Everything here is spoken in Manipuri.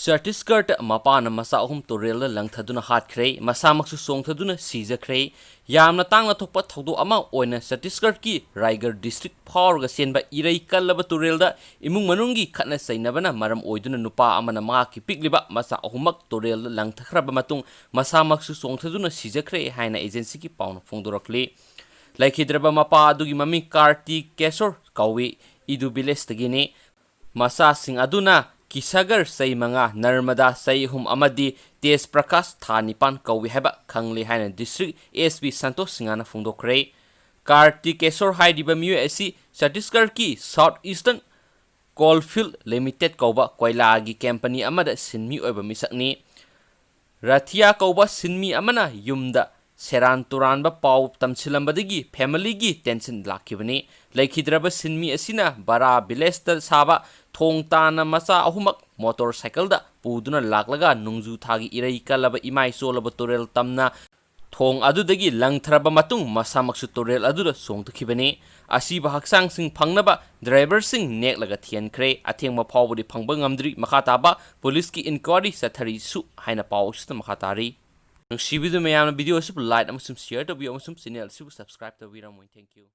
ꯆꯠꯇꯤꯁꯒꯔꯗ ꯃꯄꯥꯅ ꯃꯆꯥ ꯑꯍꯨꯝ ꯇꯨꯔꯦꯜꯗ ꯂꯪꯊꯗꯨꯅ ꯍꯥꯠꯈ꯭ꯔꯦ, ꯃꯁꯥꯃꯛꯁꯨ ꯆꯣꯡꯊꯗꯨꯅ ꯁꯤꯖꯈ꯭ꯔꯦ꯫ ꯌꯥꯝꯅ ꯇꯥꯡꯅ ꯊꯣꯛꯄ ꯊꯧꯗꯣꯛ ꯑꯃ ꯑꯣꯏꯅ ꯆꯠꯇꯤꯁꯒꯔꯗꯀꯤ ꯔꯥꯏꯒꯔ ꯗꯤꯁꯇ꯭ꯔꯤꯛ ꯐꯥꯎꯔꯒ ꯆꯦꯟꯕ ꯏꯔꯩ ꯀꯜꯂꯕ ꯇꯨꯔꯦꯜꯗ ꯏꯃꯨꯡ ꯃꯅꯨꯡꯒꯤ ꯈꯠꯅ ꯆꯩꯅꯕꯅ ꯃꯔꯝ ꯑꯣꯏꯗꯨꯅ ꯅꯨꯄꯥ ꯑꯃꯅ ꯃꯍꯥꯛꯀꯤ ꯄꯤꯛꯂꯤꯕ ꯃꯆꯥ ꯑꯍꯨꯝꯃꯛ ꯇꯨꯔꯦꯜꯗ ꯂꯪꯊꯈ꯭ꯔꯕ ꯃꯇꯨꯡ ꯃꯁꯥꯃꯛꯁꯨ ꯆꯣꯡꯊꯗꯨꯅ ꯁꯤꯖꯈ꯭ꯔꯦ ꯍꯥꯏꯅ ꯑꯦꯖꯦꯟꯁꯤꯒꯤ ꯄꯥꯎꯅ ꯐꯣꯡꯗꯣꯔꯛꯂꯤ꯫ ꯂꯩꯈꯤꯗ꯭ꯔꯕ ꯃꯄꯥ ꯑꯗꯨꯒꯤ ꯃꯃꯤꯡ ꯀꯥꯔꯇꯤ ꯀꯦꯁꯣꯔ ꯀꯧꯏ, ꯏꯗꯨ ꯚꯤꯂꯦꯖꯇꯒꯤꯅꯤ꯫ ꯃꯆꯥꯁꯤꯡ ꯑꯗꯨꯅ ꯀꯤꯁꯥꯒꯔ ꯆꯩ 5, ꯅꯔꯃꯗꯥ ꯆꯩ 3 ꯑꯃꯗꯤ ꯇꯦꯖ ꯄ꯭ꯔꯀꯥꯁ ꯊꯥ 9 ꯀꯧꯏ ꯍꯥꯏꯕ ꯈꯪꯂꯦ ꯍꯥꯏꯅ ꯗꯤꯁꯇ꯭ꯔꯤꯛ ꯑꯦꯁ.ꯄꯤ. ꯁꯟꯇꯣꯁ ꯁꯤꯡꯍꯅ ꯐꯣꯡꯗꯣꯛꯈ꯭ꯔꯦ꯫ ꯀꯥꯔꯇꯤꯀꯦꯁꯣꯔ ꯍꯥꯏꯔꯤꯕ ꯃꯤꯑꯣꯏ ꯑꯁꯤ ꯆꯠꯇꯤꯁꯒꯔꯗꯀꯤ ꯁꯥꯎꯊ ꯏꯁꯇꯔꯟ ꯀꯣꯜꯐꯤꯜꯗ ꯂꯤꯃꯤꯇꯦꯗ ꯀꯧꯕ ꯀꯣꯏꯂꯥꯒꯤ ꯀꯝꯄꯦꯅꯤ ꯑꯃꯗ ꯁꯤꯟꯃꯤ ꯑꯣꯏꯕ ꯃꯤꯁꯛꯅꯤ꯫ ꯔꯥꯊꯤꯌꯥ ꯀꯧꯕ ꯁꯤꯟꯃꯤ ꯑꯃꯅ ꯌꯨꯝꯗ ꯁꯦꯔꯥꯟ ꯇꯨꯔꯥꯟꯕ ꯄꯥꯎ ꯇꯝꯁꯤꯜꯂꯝꯕꯗꯒꯤ ꯐꯦꯃꯤꯂꯤꯒꯤ ꯇꯦꯟꯁꯟ ꯂꯥꯛꯈꯤꯕꯅꯤ꯫ ꯂꯩꯈꯤꯗ꯭ꯔꯕ ꯁꯤꯟꯃꯤ ꯑꯁꯤꯅ ꯕꯥꯔꯥ ꯚꯤꯂꯦꯖꯇ ꯁꯥꯕ ꯊꯣꯡ ꯇꯥꯟꯅ ꯃꯆꯥ ꯑꯍꯨꯝꯃꯛ ꯃꯣꯇꯣꯔ ꯁꯥꯏꯀꯜꯗ ꯄꯨꯗꯨꯅ ꯂꯥꯛꯂꯒ ꯅꯣꯡꯖꯨ ꯊꯥꯒꯤ ꯏꯔꯩ ꯀꯜꯂꯕ ꯏꯃꯥꯏ ꯆꯣꯜꯂꯕ ꯇꯨꯔꯦꯜ ꯇꯝꯅ ꯊꯣꯡ ꯑꯗꯨꯗꯒꯤ ꯂꯪꯊꯔꯕ ꯃꯇꯨꯡ ꯃꯁꯥꯃꯛꯁꯨ ꯇꯨꯔꯦꯜ ꯑꯗꯨꯗ ꯆꯣꯡꯊꯈꯤꯕꯅꯤ꯫ ꯑꯁꯤꯕ ꯍꯛꯆꯥꯡꯁꯤꯡ ꯐꯪꯅꯕ ꯗ꯭ꯔꯥꯏꯚꯔꯁꯤꯡ ꯅꯦꯛꯂꯒ ꯊꯤꯍꯟꯈ꯭ꯔꯦ꯫ ꯑꯊꯦꯡꯕ ꯐꯥꯎꯕꯗꯤ ꯐꯪꯕ ꯉꯝꯗ꯭ꯔꯤ꯫ ꯃꯈꯥ ꯇꯥꯕ ꯄꯨꯂꯤꯁꯀꯤ ꯏꯟꯀ꯭ꯋꯥꯔꯤ ꯆꯠꯊꯔꯤꯁꯨ ꯍꯥꯏꯅ ꯄꯥꯎ ꯑꯁꯤꯗ ꯃꯈꯥ ꯇꯥꯔꯤ꯫ ꯅꯨꯡꯁꯤꯕꯤꯗꯨꯅ ꯃꯌꯥꯝꯅ ꯚꯤꯗꯤꯑꯣ ꯑꯁꯤꯕꯨ ꯂꯥꯏꯛ ꯑꯃꯁꯨꯡ ꯁꯦꯌꯔ ꯇꯧꯕꯤꯌꯨ ꯑꯃꯁꯨꯡ ꯆꯦꯅꯦꯜ ꯑꯁꯤꯕꯨ ꯁꯕꯁꯀ꯭ꯔꯥꯏꯕ ꯇꯧꯕꯤꯔꯝꯃꯨ꯫ Thank you.